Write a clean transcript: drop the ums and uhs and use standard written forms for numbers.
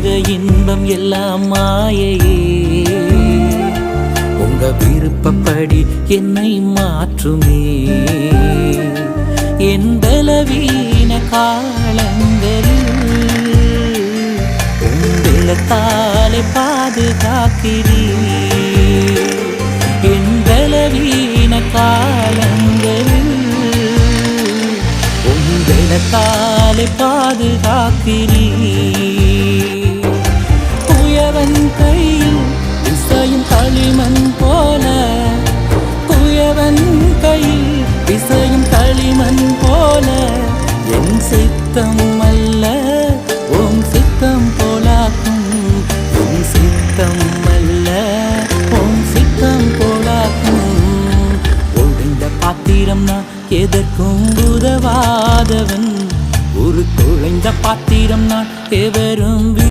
உலக இன்பம் எல்லாம் மாயையே. உங்க விருப்பப்படி என்னை மாற்றுமே. என் பலவீன காலங்களில் உங்களத்தாலே பாதுகாக்கிறீர். என் பலவீன காலங்களில் உங்களத்தாலே பாதுகாக்கிறீர். குயவன் கையில் விசையும் களிமண் போல, குயவன் கையில் விசையும் களிமண் போல, என் சித்தம் அல்ல உம் சித்தம் போலாக்கும். என் சித்தம் அல்ல உம் சித்தம் போலாக்கும். ஒழிந்த பாத்திரம் நான் எதற்கும் உதவாதவன், ஒரு குழைந்த பாத்திரம் நான்